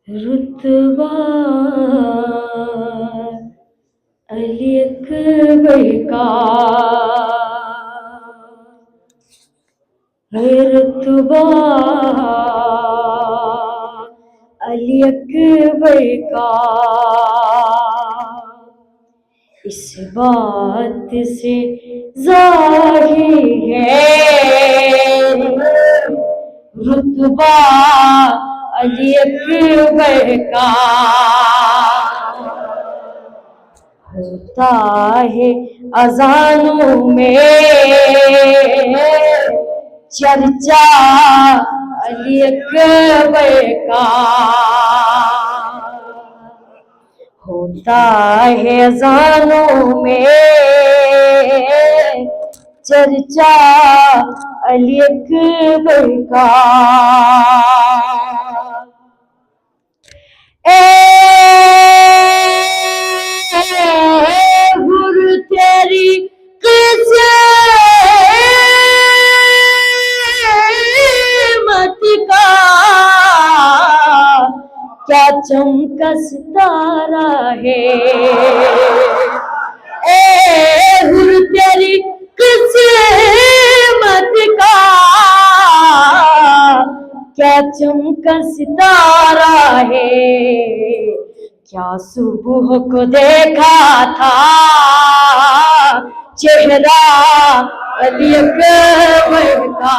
रुतबा अली अकबर का है, रुतबा अली अकबर का। इस बात से ज़ाहिर है रुतबा अली अकबर का। होता है अज़ानों में चर्चा अली अकबर का। होता है अज़ानों में चर्चा अली अकबर का। गुरु तेरी किस्मत का क्या चमका सितारा है। गुरु तेरी किस्मत का क्या चमका सितारा है। क्या सुबह को देखा था चेहरा अली अकबर का।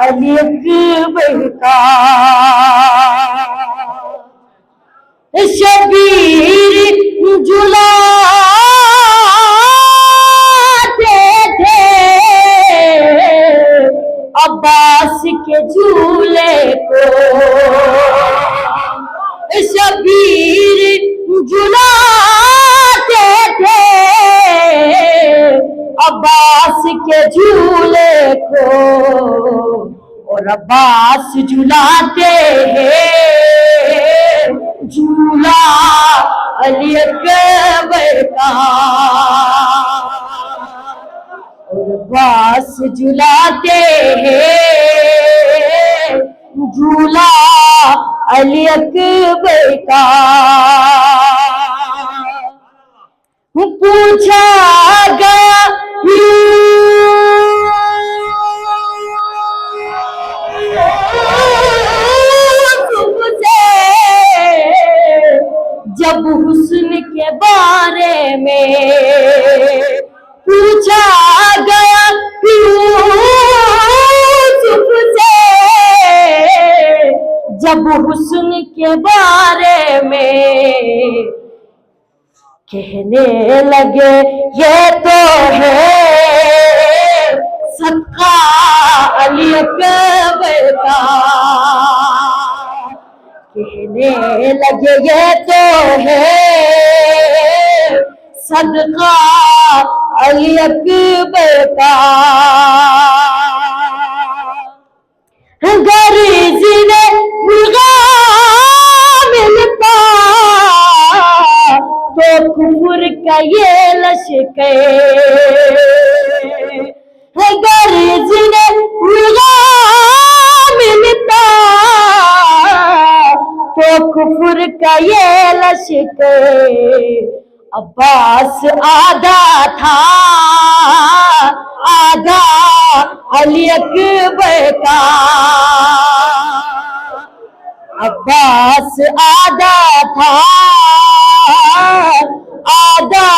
अली अकबर का शबीर झुलाते थे अब्बास के झूले को। शबीर झुलाते थे अब्बास के झूले को। और अब्बास झुलाते हैं झूला अली अकबर का। और अब्बास झुलाते हैं झूला अली अकबर का। पूछा गया जब हुस्न के बारे में पूछा गया यूसुफ से जब हुस्न के बारे में कहने लगे ये तो है सदका अली अकबर का। कहने लगे ये तो है सदका अली अकबर का। गर्ज ने मुर्गा मिलता तो कुफर का ये लश्कर। गर्ज ने मुर्गा मिलता तो कुफर का ये लश्कर। अब्बास आधा था आधा अली अकबर का। अब्बास आधा था आधा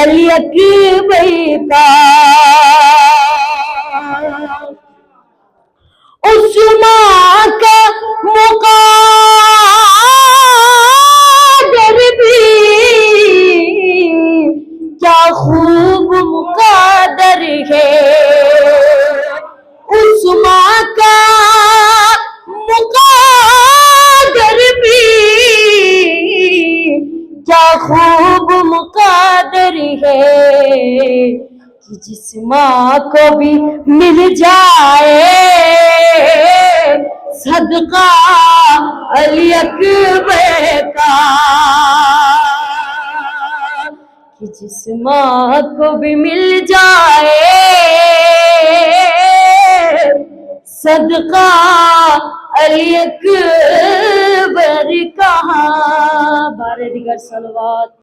अली अकबर का। उस्मान का मुक़ादर भी क्या खूब मुक़ादर है। उस्मान का मुक़ादर भी क्या खूब मुक़ादर है। जिस माँ को भी मिल जाए सदका अली अकबर का, कि जिस माँ को भी मिल जाए सदका अली अकबर का। बारे दिगर सलवात।